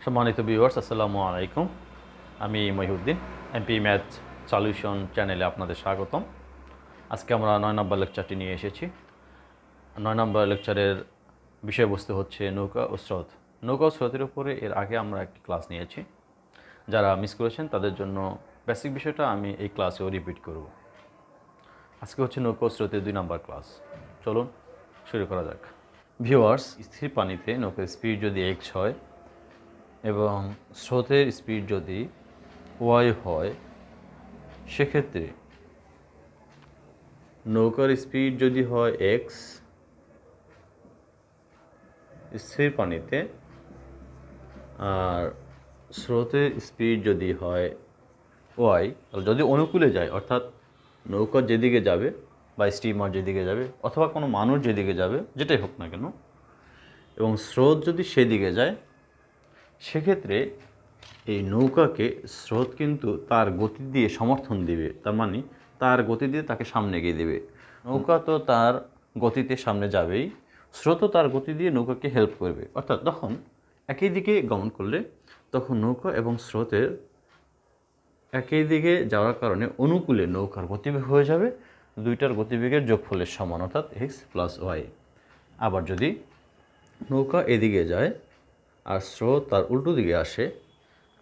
সম্মানিত ভিউয়ার্স, আসসালামু আলাইকুম। আমি মহিউদ্দিন, এমপি ম্যাথ সলিউশন চ্যানেলে আপনাদের স্বাগতম। আজকে আমরা 9 নম্বর লেকচারটি নিয়ে এসেছি। 9 নম্বর লেকচারের বিষয়বস্তু হচ্ছে নৌকা ও স্রোত। নৌকা ও স্রোতের উপরে এর আগে আমরা একটি ক্লাস নিয়েছি। যারা মিস করেছেন তাদের জন্য বেসিক বিষয়টা আমি এই ক্লাসেও রিপিট করব। আজকে হচ্ছে নৌকা ও স্রোতের 2 নম্বর ক্লাস। চলুন শুরু করা যাক। ভিউয়ার্স, স্থির পানিতে নৌকার স্পিড যদি x হয় এবং স্রোতের স্পিড যদি y হয়, সেক্ষেত্রে নৌকার স্পিড যদি হয় x স্থির পানিতে আর স্রোতের স্পিড যদি হয় y, যদি অনুকূলে যায়, অর্থাৎ নৌকা যেদিকে যাবে বা স্টিমার যেদিকে যাবে অথবা কোনো মানুষ যেদিকে যাবে, যেটাই হোক না কেন, এবং স্রোত যদি সেদিকে যায়, সেক্ষেত্রে এই নৌকাকে স্রোত কিন্তু তার গতি দিয়ে সমর্থন দিবে। তার মানে তার গতি দিয়ে তাকে সামনে এগিয়ে দেবে। নৌকা তো তার গতিতে সামনে যাবেই, স্রোতও তার গতি দিয়ে নৌকাকে হেল্প করবে। অর্থাৎ তখন একই দিকে গমন করলে তখন নৌকা এবং স্রোতের একই দিকে যাওয়ার কারণে অনুকূলে নৌকার গতিবেগ হয়ে যাবে দুইটার গতিবেগের যোগফলের সমান, অর্থাৎ এক্স প্লাস ওয়াই। আবার যদি নৌকা এদিকে যায় আর স্রোত তার উল্টো দিকে আসে,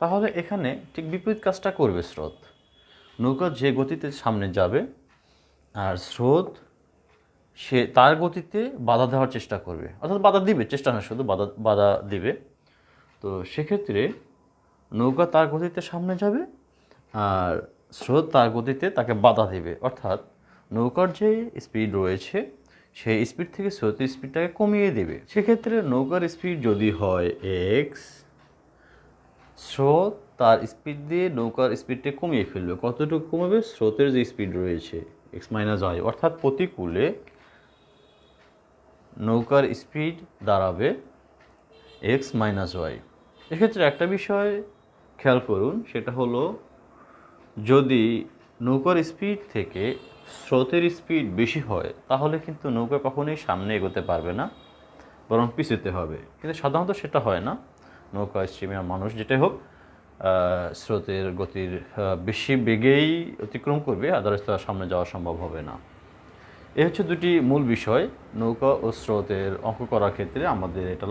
তাহলে এখানে ঠিক বিপরীত কাজটা করবে স্রোত। নৌকা যে গতিতে সামনে যাবে আর স্রোত সে তার গতিতে বাধা দেওয়ার চেষ্টা করবে, অর্থাৎ বাধা দিবে, চেষ্টা না শুধু বাধা দিবে। তো সেক্ষেত্রে নৌকা তার গতিতে সামনে যাবে আর স্রোত তার গতিতে তাকে বাধা দেবে। অর্থাৎ নৌকার যে স্পিড রয়েছে সেই স্পিড থেকে স্রোতের স্পিডটাকে কমিয়ে দেবে। সেক্ষেত্রে নৌকার স্পিড যদি হয় এক্স, স্রোত তার স্পিড দিয়ে নৌকার স্পিডটা কমিয়ে ফেলবে। কতটুকু কমাবে? স্রোতের যে স্পিড রয়েছে এক্স মাইনাস ওয়াই, অর্থাৎ প্রতিকূলে নৌকার স্পিড দাঁড়াবে এক্স মাইনাস ওয়াই। এক্ষেত্রে একটা বিষয় খেয়াল করুন, সেটা হলো যদি নৌকার স্পিড থেকে স্রোতের স্পিড বেশি হয়, তাহলে কিন্তু নৌকা কখনোই সামনে এগোতে পারবে না, বরং পিছুতে হবে। কিন্তু সাধারণত সেটা হয় না। নৌকা, স্টিমার, মানুষ যেটাই হোক, স্রোতের গতির বেশি বেগেই অতিক্রম করবে, আদারওয়াইজ তার সামনে যাওয়া সম্ভব হবে না। এ হচ্ছে দুটি মূল বিষয়। নৌকা ও স্রোতের অঙ্ক করার ক্ষেত্রে আমাদের এটা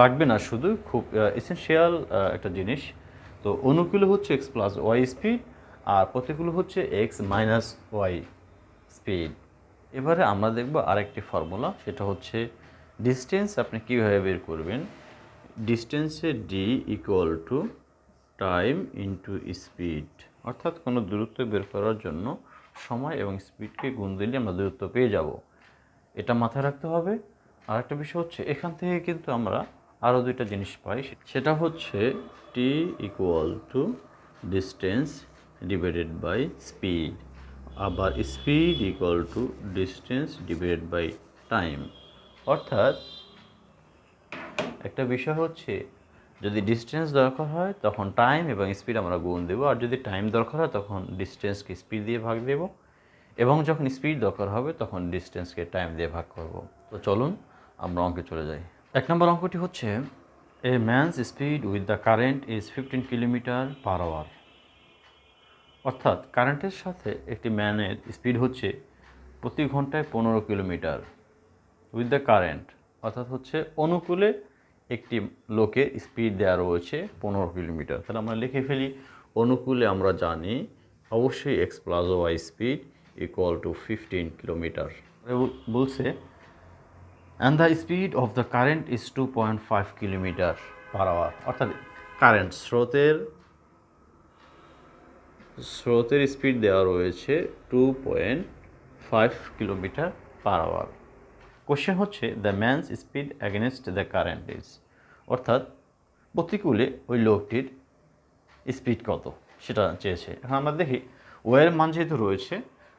লাগবে না, শুধু খুব এসেনশিয়াল একটা জিনিস। তো অনুকূলে হচ্ছে এক্স প্লাস ওয়াই স্পিড আর প্রতিকূলে হচ্ছে এক্স মাইনাস ওয়াই স্পিড। এবারে আমরা দেখব আরেকটি ফর্মুলা, সেটা হচ্ছে ডিস্টেন্স আপনি কীভাবে বের করবেন। ডিস্টেন্সে D equal to time into speed, অর্থাৎ কোনো দূরত্ব বের করার জন্য সময় এবং স্পিডকে গুণ দিলে আমরা দূরত্ব পেয়ে যাব। এটা মাথায় রাখতে হবে। আর একটা বিষয় হচ্ছে, এখান থেকে কিন্তু আমরা আরও দুইটা জিনিস পাই, সেটা হচ্ছে T equal to distance divided by speed, আবার speed equal to distance divided by time. অর্থাৎ একটা বিষয় হচ্ছে, যদি ডিস্টেন্স দরকার হয় তখন টাইম এবং স্পিড আমরা গুণ দেবো, আর যদি টাইম দরকার হয় তখন ডিস্টেন্সকে স্পিড দিয়ে ভাগ দেব, এবং যখন স্পিড দরকার হবে তখন ডিস্টেন্সকে টাইম দিয়ে ভাগ করব। তো চলুন আমরা অঙ্কে চলে যাই। 1 নম্বর অঙ্কটি হচ্ছে, a man's speed with the current is 15 kilometre per hour. অর্থাৎ কারেন্টের সাথে একটি ম্যানের স্পিড হচ্ছে প্রতি ঘন্টায় 15 কিলোমিটার উইথ দ্য কারেন্ট, অর্থাৎ হচ্ছে অনুকূলে একটি লোকের স্পিড দেওয়া রয়েছে 15 কিলোমিটার। তাহলে আমরা লিখে ফেলি, অনুকূলে আমরা জানি অবশ্যই X plus Y speed equal to 15 kilometre. বলছে and the speed of the current is 2.5 kilometre per hour. অর্থাৎ কারেন্ট স্রোতের স্পিড দেওয়া রয়েছে 2.5 কিলোমিটার পার আওয়ার। কোশ্চেন হচ্ছে the man's speed against the current is, অর্থাৎ প্রতিকূলে ওই লোকটির স্পিড কত সেটা চেয়েছে। এখন আমরা দেখি ওয়ের মান যেহেতু রয়েছে,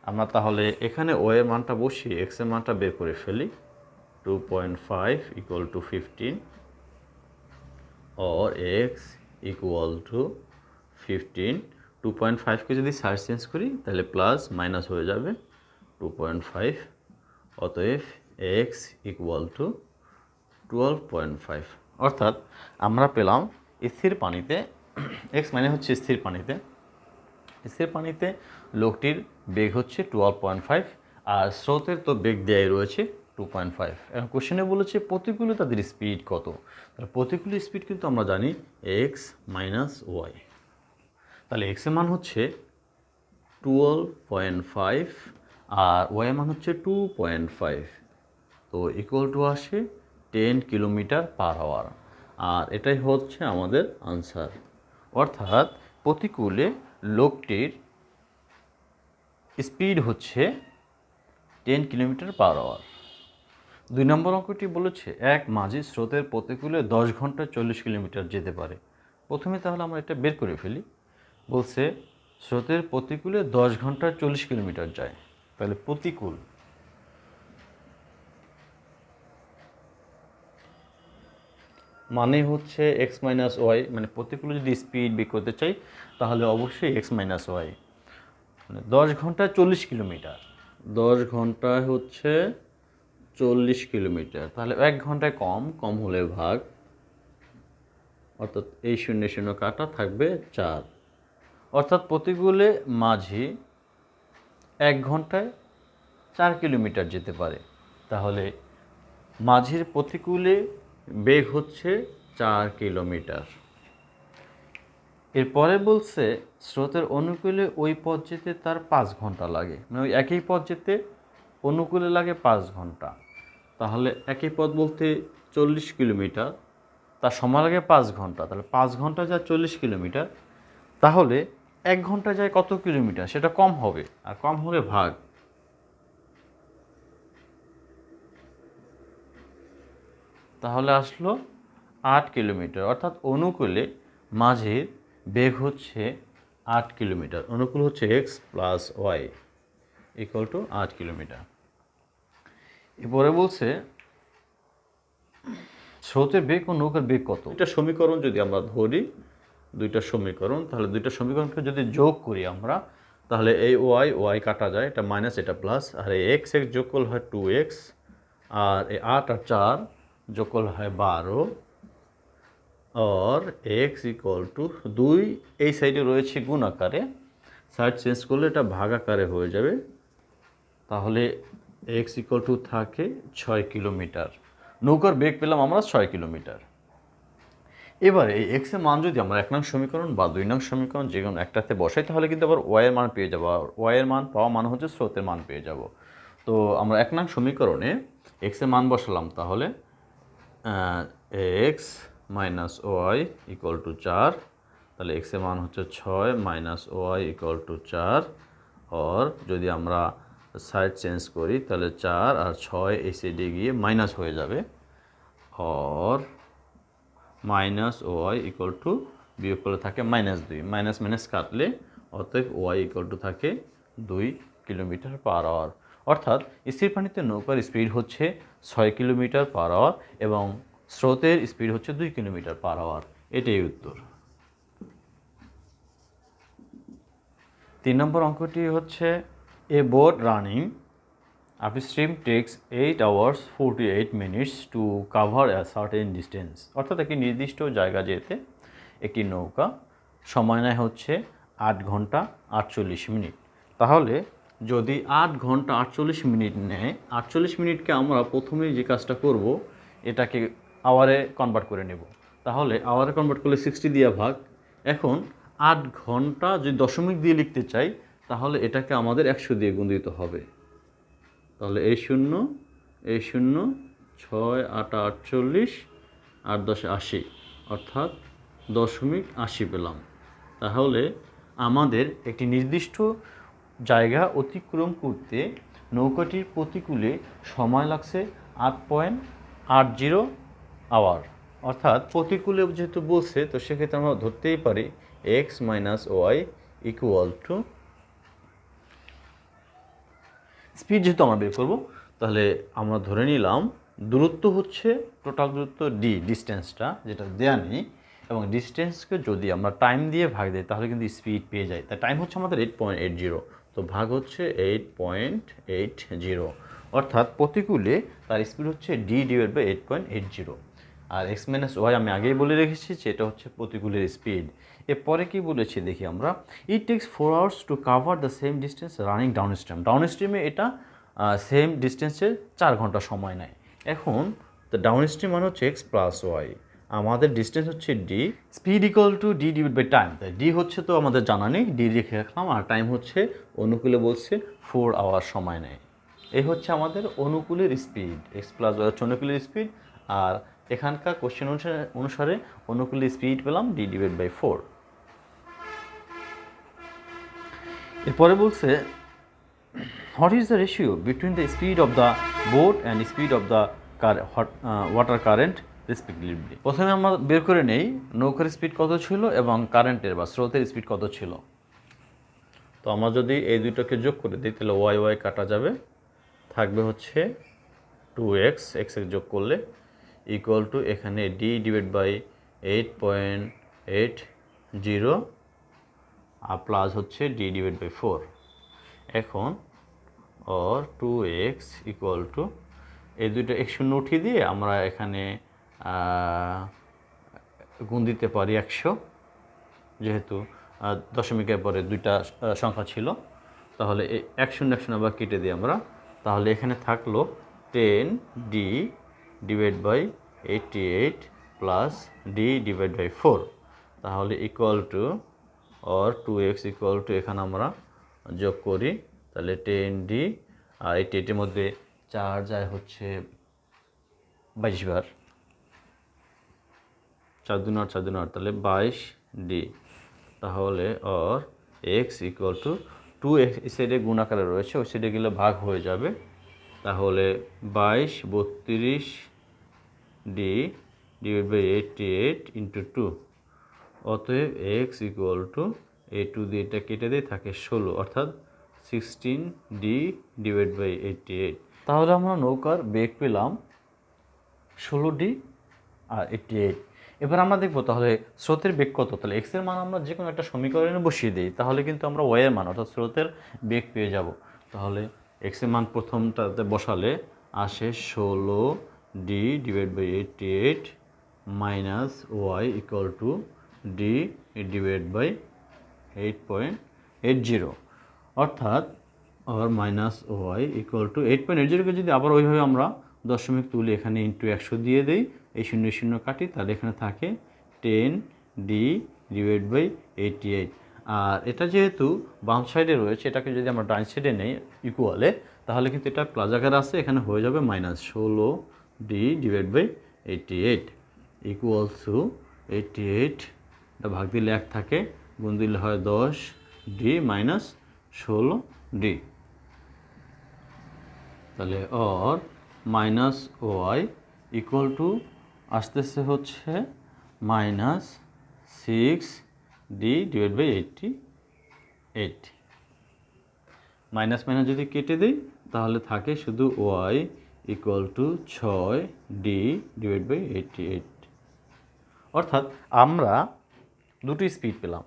আমরা তাহলে এখানে ওয়ের মানটা বসিয়ে এক্সের মানটা বের করে ফেলি। 2.5 equal to 15 or x equal to 15। 2.5কে যদি সাইড চেঞ্জ করি তাহলে প্লাস মাইনাস হয়ে যাবে 2.5। অতএব এক্স ইকুয়াল টু 12.5। অর্থাৎ আমরা পেলাম স্থির পানিতে এক্স মানে হচ্ছে স্থির পানিতে লোকটির বেগ হচ্ছে 12.5 আর স্রোতের তো বেগ দেয়াই রয়েছে 2.5। এখন কোশ্চেনে বলেছে প্রতিকূলে তাদের স্পিড কত। তাহলে প্রতিকূল স্পিড কিন্তু আমরা জানি এক্স মাইনাস ওয়াই। তাহলে এক্স এর মান হচ্ছে 12.5 আর ওয়াই এর মান হচ্ছে 2.5, তো ইকুয়াল টু আসে 10 কিলোমিটার পার আওয়ার। আর এটাই হচ্ছে আমাদের আনসার। অর্থাৎ প্রতিকূলে লোকটির স্পিড হচ্ছে 10 কিলোমিটার পার আওয়ার। 2 নম্বর অঙ্কটি বলেছে এক মাঝি স্রোতের প্রতিকূলে 10 ঘন্টায় 40 কিলোমিটার যেতে পারে। প্রথমে তাহলে আমরা এটা বের করে ফেলি। বলছে স্রোতের প্রতিকূলে 10 ঘন্টায় 40 কিলোমিটার যায়, তাহলে প্রতিকূল মানে হচ্ছে এক্স মাইনাস ওয়াই, মানে প্রতিকূলে যদি স্পিড বের করতে চাই তাহলে অবশ্যই এক্স মাইনাস ওয়াই। মানে 10 ঘন্টায় 40 কিলোমিটার, 10 ঘন্টায় হচ্ছে 40 কিলোমিটার, তাহলে 1 ঘন্টায় কম হলে ভাগ, অর্থাৎ এই 0 কাটা থাকবে 4। অর্থাৎ প্রতিকূলে মাঝি 1 ঘন্টায় 4 কিলোমিটার যেতে পারে। তাহলে মাঝির প্রতিকূলে বেগ হচ্ছে 4 কিলোমিটার। এরপরে বলছে স্রোতের অনুকূলে ওই পথ যেতে তার 5 ঘন্টা লাগে, মানে ওই একই পথ যেতে অনুকূলে লাগে 5 ঘন্টা। তাহলে একই পথ বলতে 40 কিলোমিটার, তার সময় লাগে 5 ঘন্টা, তাহলে 5 ঘন্টা যায় 40 কিলোমিটার, তাহলে 1 ঘন্টা যায় কত কিলোমিটার সেটা কম হবে, আর কম হলে ভাগ। তাহলে আসলো 8 কিলোমিটার। অর্থাৎ অনুকূলে মাঝির বেগ হচ্ছে 8 কিলোমিটার। অনুকূল হচ্ছে X plus Y equal to 8 kilometre. এরপরে বলছে স্রোতের বেগ ও নৌকার বেগ কত। এটা সমীকরণ যদি আমরা ধরি, দুইটা সমীকরণ, তাহলে দুইটা সমীকরণকে যদি যোগ করি আমরা, তাহলে এই ওয়াই কাটা যায়, এটা মাইনাস এটা প্লাস, আর এই এক্স যোগ করলে হয় 2x, আর এই 8 আর 4 যোগ করলে হয় 12, আর এক্স ইকুয়াল টু 2 এই সাইডে রয়েছে গুণ আকারে, সাইড চেঞ্জ করলে এটা ভাগ আকারে হয়ে যাবে। তাহলে এক্স ইকুয়াল টু থাকে 6 কিলোমিটার। নৌকার বেগ পেলাম আমরা 6 কিলোমিটার। এবারে এই এক্স এর মান যদি আমরা 1 নং সমীকরণ বা 2 নং সমীকরণ যে কোনো একটাতে বসাই তাহলে কিন্তু আবার ওয়াই এর মান পেয়ে যাবো। আর ওয়াই এর মান পাওয়া মানে হচ্ছে স্রোতের মান পেয়ে যাব। তো আমরা 1 নং সমীকরণে এক্স এর মান বসালাম, তাহলে X minus Y equal to 4, তাহলে এক্স এর মান হচ্ছে 6 মাইনাস ওয়াই ইকুয়াল টু 4, আর যদি আমরা সাইড চেঞ্জ করি তাহলে 4 আর 6 এই সাইডে গিয়ে মাইনাস হয়ে যাবে, আর মাইনাস ওয়াই ইকুয়াল টু বিয়োগ করলে থাকে -2, মাইনাস মাইনাস কাটলে অতএব ওয়াই ইকুয়াল টু থাকে 2 কিলোমিটার পার আওয়ার। অর্থাৎ স্থির পানিতে নৌকার স্পিড হচ্ছে 6 কিলোমিটার পার আওয়ার এবং স্রোতের স্পিড হচ্ছে 2 কিলোমিটার পার আওয়ার। এটাই উত্তর। 3 নম্বর অঙ্কটি হচ্ছে a boat running upstream takes 8 hours 48 minutes to cover a certain distance। অর্থাৎ একটি নির্দিষ্ট জায়গা যেতে একটি নৌকা সময় নেয় হচ্ছে 8 ঘন্টা 48 মিনিট। তাহলে যদি 8 ঘন্টা 48 মিনিট নেয়, 48 মিনিটকে আমরা প্রথমেই যে কাজটা করব এটাকে আওয়ারে কনভার্ট করে নেব। তাহলে আওয়ারে কনভার্ট করলে 60 দিয়ে ভাগ। এখন 8 ঘন্টা যদি দশমিক দিয়ে লিখতে চাই তাহলে এটাকে আমাদের 100 দিয়ে গুণ দিতে হবে। তাহলে এই 0 6 8 48 8 10 80, অর্থাৎ 0.80 পেলাম। তাহলে আমাদের একটি নির্দিষ্ট জায়গা অতিক্রম করতে নৌকাটির প্রতিকূলে সময় লাগছে 8.80 আওয়ার। অর্থাৎ প্রতিকূলে যেহেতু বলছে তো সেক্ষেত্রে আমরা ধরতেই পারি X minus Y equal to speed. যেহেতু আমরা বের করবো তাহলে আমরা ধরে নিলাম দূরত্ব হচ্ছে টোটাল দূরত্ব ডি, ডিস্টেন্সটা যেটা দেয়া নেই, এবং ডিস্টেন্সকে যদি আমরা টাইম দিয়ে ভাগ দিই তাহলে কিন্তু স্পিড পেয়ে যাই। তাই টাইম হচ্ছে আমাদের 8.80, তো ভাগ হচ্ছে 8.80, অর্থাৎ প্রতিকূলে তার স্পিড হচ্ছে ডি ডিভাইড বাই 8.80। আর এক্স মাইনাস ওয়াই আমি আগেই বলে রেখেছি যে এটা হচ্ছে প্রতিকূলের স্পিড। এরপরে কি বলেছি দেখি আমরা, it takes 4 hours to cover the same distance running downstream. Down স্ট্রিমে এটা সেম ডিস্টেন্সে 4 ঘন্টা সময় নেয়। এখন দ্য ডাউন স্ট্রিম মানে হচ্ছে এক্স প্লাস ওয়াই, আমাদের ডিস্টেন্স হচ্ছে D, speed equal to D divide by time. তাই ডি হচ্ছে তো আমাদের জানা নেই, ডি রেখে রাখলাম, আর টাইম হচ্ছে অনুকূলে বলছে 4 hours সময় নেয়। এই হচ্ছে আমাদের অনুকূলের স্পিড, এক্স প্লাস ওয়াই হচ্ছে অনুকূলের স্পিড, আর এখানকার কোশ্চেন অনুসারে অনুকূলের স্পিড পেলাম ডি ডিভাইড বাই 4। এরপরে বলছে what is the ratio between the speed of the boat and speed of the water current respectively. প্রথমে আমরা বের করে নেই নৌকার স্পিড কত ছিল এবং কারেন্টের বা স্রোতের স্পিড কত ছিল। তো আমরা যদি এই দুটোকে যোগ করে দিই তাহলে ওয়াই ওয়াই কাটা যাবে, থাকবে হচ্ছে 2x, x যোগ করলে ইকুয়াল টু এখানে ডি ডিভাইড বাই 8.80 আর প্লাস হচ্ছে ডি ডিভাইড বাই 4। এখন অর 2x ইকুয়াল টু এই দুটো এক শূন্য উঠিয়ে দিয়ে আমরা এখানে গুণ দিতে পারি 100, যেহেতু দশমিকের পরে দুইটা সংখ্যা ছিল, তাহলে 1 0 আবার কেটে দিই আমরা, তাহলে এখানে থাকলো 10d divide by 88 plus d divide by 4, তাহলে equal to or 2x equal to এখানে আমরা যোগ করি, তাহলে 10d আর 88-এর মধ্যে 4 যায় হচ্ছে 22 বার, 4 2 9 4 2 9, তাহলে 22d, তাহলে or x equal to 2x এই সাইডে গুণ আকারে রয়েছে, ওই সাইডে গেলে ভাগ হয়ে যাবে, তাহলে 22 32d ডিভাইড বাই 88 ইন্টু 2, অতএব x ইকুয়াল টু এই 2 দিয়ে এটা কেটে দিয়ে থাকে 16, অর্থাৎ 16d ডিভাইড বাই 88। তাহলে আমরা নৌকার বেগ পেলাম 16d আর 88। এবার আমরা দেখবো তাহলে স্রোতের বেগ কত। তাহলে এক্স এর মান আমরা যে কোনো একটা সমীকরণে বসিয়ে দিই, তাহলে কিন্তু আমরা ওয়াই এর মান অর্থাৎ স্রোতের বেগ পেয়ে যাব। তাহলে এক্স এর মান প্রথমটাতে বসালে আসে 16d divide by 88 minus Y equal to D divide by 8.80, অর্থাৎ আর মাইনাস ওয়াই ইকুয়াল টু 8.80কে যদি আবার ওইভাবে আমরা দশমিক তুলে এখানে ইন্টু 100 দিয়ে দিই, এই 0 0 কাটি, তাহলে এখানে থাকে 10d ডিভাইড বাই 88। আর এটা যেহেতু বাম সাইডে রয়েছে, এটাকে যদি আমরা ডান সাইডে নেই ইকুয়ালে, তাহলে কিন্তু এটা প্লাস আকারে আছে, এখানে হয়ে যাবে minus 16d divide by 88 equals to 88, এটা ভাগ দিলে 1 থাকে, গুণ দিলে হয় 10d মাইনাস 16d, তাহলে or minus Y equal to আসতেছে হচ্ছে minus 6d divide by 88। Minus minus যদি কেটে দিই তাহলে থাকে শুধু Y equal to 6d divide by 88। অর্থাৎ আমরা দুটি স্পিড পেলাম,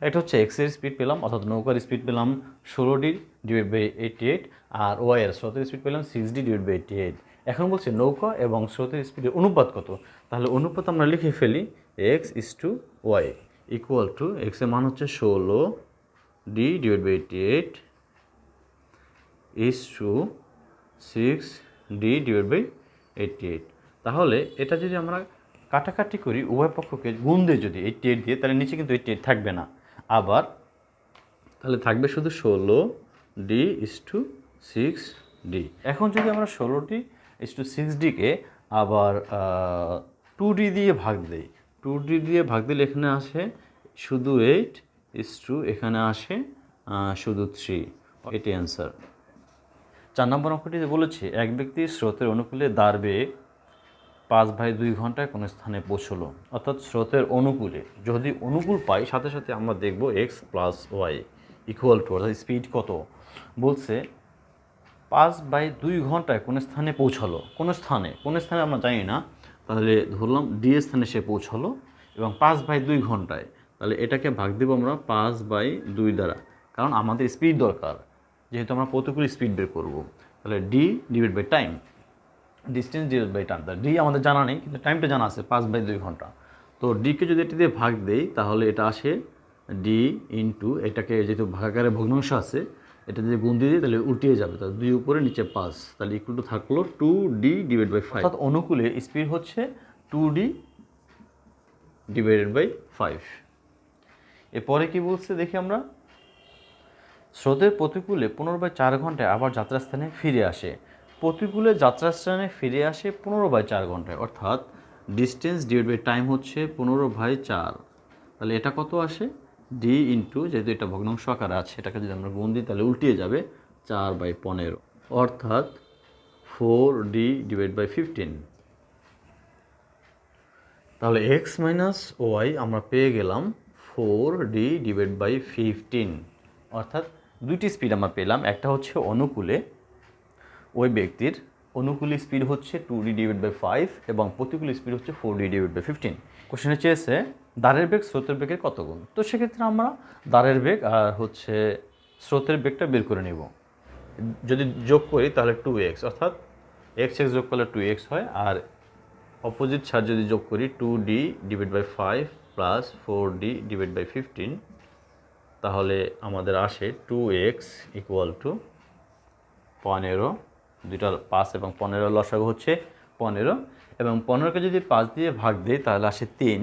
একটা হচ্ছে এক্সের স্পিড পেলাম অর্থাৎ নৌকার স্পিড পেলাম 16d divide by 88, R Y এর স্রোতের স্পিড পেলাম 6d ডিভাইড বাই 88। এখন বলছে নৌকা এবং স্রোতের স্পিডের অনুপাত কত। তাহলে অনুপাত আমরা লিখে ফেলি X is to Y equal to এক্সের মান হচ্ছে 16d divide by 88 is to 6d divide by 88। তাহলে এটা যদি আমরা কাটাকাটি করি, উভয় পক্ষকে গুণ দিয়ে যদি 88 দিয়ে, তাহলে নিচে কিন্তু 88 থাকবে না, আবার তাহলে থাকবে শুধু 16d ইস টু 6d। এখন যদি আমরা 16d ইস টু 6dকে আবার 2d দিয়ে ভাগ দিই, 2d দিয়ে ভাগ দিলে এখানে আসে শুধু 8 ইস টু এখানে আসে শুধু 3, এটি অ্যান্সার। 4 নম্বর অঙ্কটিতে বলেছে এক ব্যক্তি স্রোতের অনুকূলে দাঁড়বে 5/2 ঘন্টায় কোনো স্থানে পৌঁছলো, অর্থাৎ স্রোতের অনুকূলে যদি অনুকূল পাই সাথে সাথে আমরা দেখব X plus Y equal to, অর্থাৎ স্পিড কত বলছে 5/2 ঘন্টায় কোন স্থানে পৌঁছালো, কোন স্থানে আমরা জানি না, তাহলে ধরলাম ডি স্থানে সে পৌঁছালো এবং 5/2 ঘন্টায়, তাহলে এটাকে ভাগ দেবো আমরা 5/2 দ্বারা, কারণ আমাদের স্পিড দরকার, যেহেতু আমরা প্রতিকূল স্পিড বের করব, তাহলে D divide by time, distance divide by time. D আমাদের জানা নেই, কিন্তু টাইমটা জানা আছে 5/2 ঘন্টা। তো ডিকে যদি এটি দিয়ে ভাগ দেই তাহলে এটা আসে ডি ইন্টু, এটাকে যেহেতু ভাগাকারে ভগ্নাংশ আছে, এটা যদি গুণ দিয়ে দিই তাহলে উল্টিয়ে যাবে, তাহলে 2 উপরে নিচে 5, তাহলে ইকুয়াল টু থাকলো 2d ডিভাইড বাই 5। অর্থাৎ অনুকূলে স্পিড হচ্ছে 2d ডিভাইডেড বাই 5। এরপরে কি বলছে দেখি আমরা, স্রোতের প্রতিকূলে 15/4 ঘন্টায় আবার যাত্রাস্থানে ফিরে আসে। প্রতিকূলে যাত্রাস্থানে ফিরে আসে 15/4 ঘন্টায়, অর্থাৎ ডিস্টেন্স ডিভাইড বাই টাইম হচ্ছে 15/4। তাহলে এটা কত আসে, ডি ইন্টু, যেহেতু এটা ভগ্নাংশ আকারে আছে এটাকে যদি আমরা গুণ দিই তাহলে উল্টিয়ে যাবে 4/15, অর্থাৎ 4d ডিভাইড বাই 15। তাহলে x মাইনাস ওয়াই আমরা পেয়ে গেলাম 4d ডিভাইড বাই 15, অর্থাৎ দুইটি স্পিড আমরা পেলাম। একটা হচ্ছে অনুকূলে ওই ব্যক্তির অনুকূলে স্পিড হচ্ছে 2d ডিভাইড বাই 5 এবং প্রতিকূল স্পিড হচ্ছে 4d ডিভাইড বাই 15। কোশ্চেনে চেয়েছে দ্বারের বেগ স্রোতের বেগের কত গুণ। তো সেক্ষেত্রে আমরা দ্বারের বেগ আর হচ্ছে স্রোতের বেগটা বের করে নেব। যদি যোগ করি তাহলে 2x, অর্থাৎ x যোগ করলে 2x হয়, আর অপোজিট ছাড় যদি যোগ করি 2d divide by 5 plus 4d divide by 15, তাহলে আমাদের আসে 2x ইকুয়াল টু 15। দুইটা 5 এবং 15 লসাগু হচ্ছে 15, এবং 15কে যদি 5 দিয়ে ভাগ দিই তাহলে আসে 3,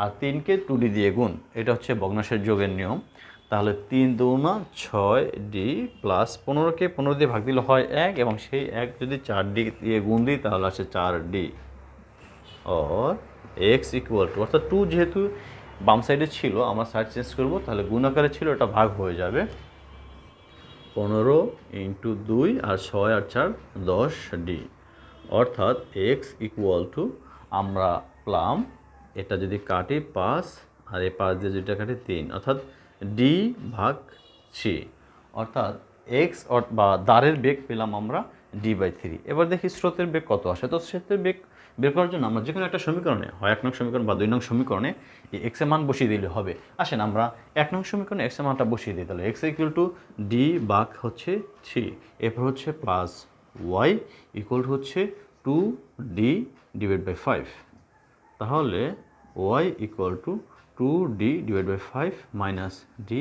আর 3কে 2d দিয়ে গুণ, এটা হচ্ছে ভগ্নাংশের যোগের নিয়ম। তাহলে 3 2 6d প্লাস 15কে 15 দিয়ে ভাগ দিলে হয় 1, এবং সেই 1 যদি 4d দিয়ে গুণ দিই তাহলে আসে 4d, or x equal to, অর্থাৎ 2 যেহেতু বাম সাইডে ছিল আমরা সাইড চেঞ্জ করব, তাহলে গুণ আকারে ছিল এটা ভাগ হয়ে যাবে 15 ইন্টু 2 আর 6 আর 4 10d, অর্থাৎ x ইকুয়াল টু, আমরা প্লাম এটা যদি কাটি 5 আর এই 5 দিয়ে যেটা কাটি 3, অর্থাৎ d ভাগ 3, অর্থাৎ x বা দ্বারের বেগ পেলাম আমরা d/3। এবার দেখি স্রোতের বেগ কত আসে। তো স্রোতের বেগ বের করার জন্য আমরা যে কোনো একটা সমীকরণে, হয় 1 নং সমীকরণ বা 2 নং সমীকরণে এই x এর মান বসিয়ে দিলে হবে। আসেন আমরা 1 নং সমীকরণে x এর মানটা বসিয়ে দিই, তাহলে x ইকুয়াল টু d ভাগ হচ্ছে 3, এরপর হচ্ছে প্লাস y ইকুয়াল টু হচ্ছে 2d ডিভাইড বাই 5, তাহলে y equal to 2d divide by 5 minus d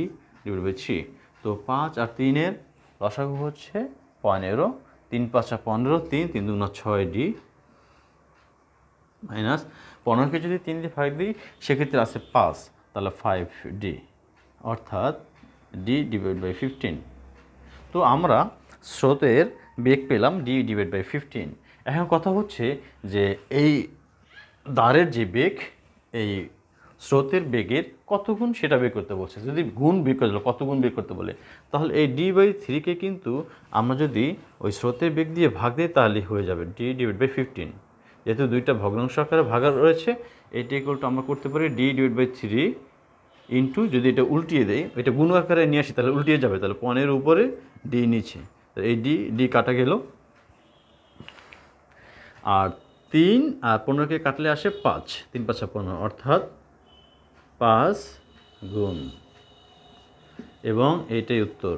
divide by 3। তো 5 আর 3-এর লসাগু হচ্ছে 15, 3 5 15, 3 3 2 6d মাইনাস 15কে যদি 3 দিয়ে ভাগ দিই সেক্ষেত্রে আসে 5, তাহলে 5d, অর্থাৎ d ডিভাইড বাই 15। তো আমরা স্রোতের বেগ পেলাম d ডিভাইড বাই 15। এখন কথা হচ্ছে যে এই দ্বারের যে বেগ, এই স্রোতের বেগের কত গুণ সেটা বের করতে বলছে। যদি গুণ বের করে দিল, কত গুণ বের করতে বলে, তাহলে এই d/3-কে কিন্তু আমরা যদি ওই স্রোতের বেগ দিয়ে ভাগ দিই তাহলে হয়ে যাবে d ডিভাইড বাই 15। যেহেতু দুইটা ভগ্নাংশ আকারে ভাগা রয়েছে, এইটা ইকুয়াল টু আমরা করতে পারি d ডিভাইড বাই 3 ইন্টু, যদি এটা উল্টিয়ে দেয়, এটা গুণ আকারে নিয়ে আসি তাহলে উল্টিয়ে যাবে, তাহলে 15 উপরে d নিচে, এই d কাটা গেল, আর 3 আর 15কে কাটলে আসে 5, 3 5 15, অর্থাৎ 5 গুণ, এবং এইটাই উত্তর।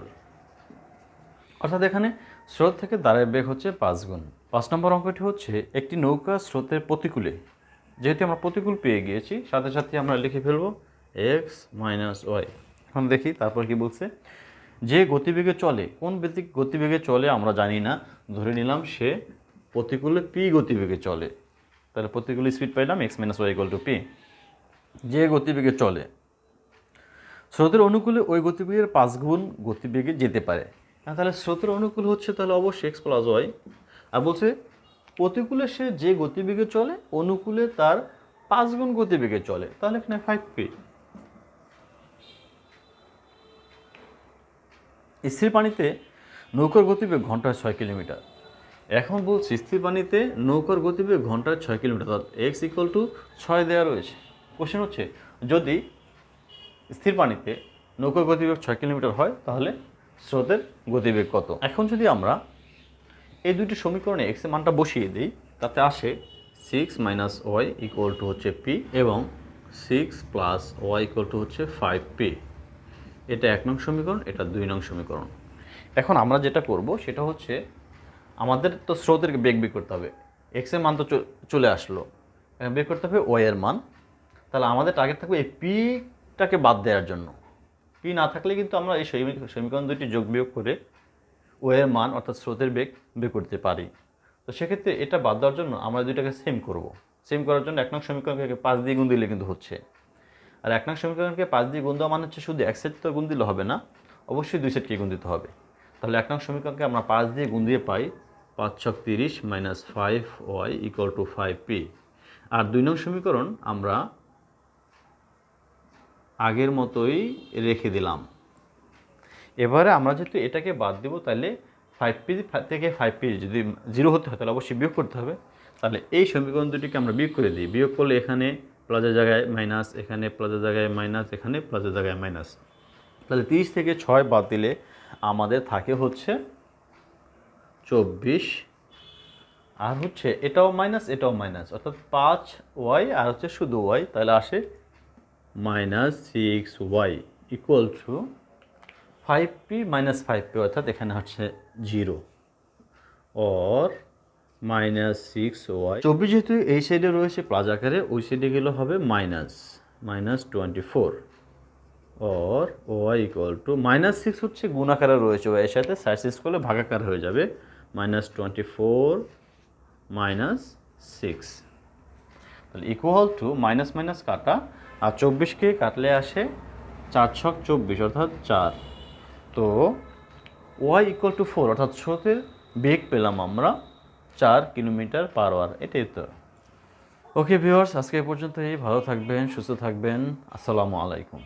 অর্থাৎ এখানে স্রোত থেকে দ্বারের বেগ হচ্ছে 5 গুণ। 5 নম্বর অঙ্কটি হচ্ছে একটি নৌকা স্রোতের প্রতিকূলে, যেহেতু আমরা প্রতিকূল পেয়ে গিয়েছি সাথে সাথে আমরা লিখে ফেলবো x মাইনাস ওয়াই। এখন দেখি তারপর কি বলছে, যে গতিবেগে চলে, কোন গতিবেগে চলে আমরা জানি না, ধরে নিলাম সে প্রতিকূলে p গতিবেগে চলে, তাহলে প্রতিকূল স্পিড পাইলাম x minus Y equal to p। যে গতিবেগে চলে, স্রোতের অনুকূলে ওই গতিবেগের 5 গুণ গতিবেগে যেতে পারে। তাহলে স্রোতের অনুকূল হচ্ছে তাহলে অবশ্যই x প্লাস ওয়াই, আর বলছে প্রতিকূলে সে যে গতিবেগে চলে অনুকূলে তার 5 গুণ গতিবেগে চলে, তাহলে এখানে 5p। স্থির পানিতে নৌকার গতিবেগ ঘন্টায় 6 কিলোমিটার। এখন বলছি স্থির পানিতে নৌকার গতিবেগ ঘন্টায় 6 কিলোমিটার, অর্থাৎ x ইকুয়াল টু 6 দেওয়া রয়েছে। কোশ্চেন হচ্ছে যদি স্থির পানিতে নৌকার গতিবেগ 6 কিলোমিটার হয় তাহলে স্রোতের গতিবেগ কত। এখন যদি আমরা এই দুইটি সমীকরণে x এর মানটা বসিয়ে দিই তাতে আসে 6 মাইনাস ওয়াই ইকুয়াল টু হচ্ছে p, এবং 6 প্লাস ওয়াই ইকুয়াল টু হচ্ছে 5p। এটা 1 নং সমীকরণ, এটা 2 নং সমীকরণ। এখন আমরা যেটা করব সেটা হচ্ছে আমাদের তো স্রোতের বেগ বের করতে হবে। এক্স এর মান তো চলে আসলো, এখন বের করতে হবে ওয়াই এর মান। তাহলে আমাদের টার্গেট থাকবে এই পিটাকে বাদ দেওয়ার জন্য। পি না থাকলে কিন্তু আমরা এই সমীকরণ দুটি যোগ বিয়োগ করে ওয়াই এর মান অর্থাৎ স্রোতের বেগ বের করতে পারি। তো সেক্ষেত্রে এটা বাদ দেওয়ার জন্য আমরা দুইটাকে সেম করব। সেম করার জন্য 1 নং সমীকরণকে 5 দিয়ে গুণ দিলে কিন্তু হচ্ছে। আর 1 নং সমীকরণকে 5 দিয়ে গুণ দেওয়া মানে হচ্ছে শুধু এক সেট তো গুণ দিলে হবে না, অবশ্যই 2 সেটকে গুণ দিতে হবে। তাহলে 1 নং সমীকরণকে আমরা 5 দিয়ে গুণ দিয়ে পাই 5 ছক 30 minus 5y equal to 5p। আর 2 নং সমীকরণ আমরা আগের মতোই রেখে দিলাম। এবারে আমরা যেহেতু এটাকে বাদ দেবো, তাহলে 5p থেকে 5p যদি 0 হতে হয় তাহলে অবশ্যই বিয়োগ করতে হবে। তাহলে এই সমীকরণ দুটিকে আমরা বিয়োগ করে দিই। বিয়োগ করলে এখানে প্লাসের জায়গায় মাইনাস, এখানে প্লাসের জায়গায় মাইনাস, এখানে প্লাসের জায়গায় মাইনাস। তাহলে 30 থেকে 6 বাদ দিলে আমাদের থাকে হচ্ছে 24, আর হচ্ছে এটাও মাইনাস এটাও মাইনাস, অর্থাৎ 5y আর হচ্ছে শুধু y, তাহলে আসে -6y equal to 5p minus 5p, অর্থাৎ এখানে হচ্ছে 0 অর -6y। 24 যেহেতু এই সাইডে রয়েছে প্লাস আকারে, ওই সাইডে গেলে হবে -24 অর y ইকুয়াল টু -6 হচ্ছে গুণ আকারে রয়েছে y এর সাথে, সাইড চেঞ্জ করলে ভাগ আকারে হয়ে যাবে -24 -6। তাহলে ইকুয়াল টু মাইনাস মাইনাস কাটা, আর 24কে কাটলে আসে 4 ছক 24 অর্থাৎ 4। তো y ইকুয়াল টু 4 অর্থাৎ স্রোতের বেগ পেলাম আমরা 4 কিলোমিটার/আওয়ার। এটাই তো। ওকে ভিউয়ার্স, আজকে এই পর্যন্তই। ভালো থাকবেন, সুস্থ থাকবেন। আসসালামু আলাইকুম।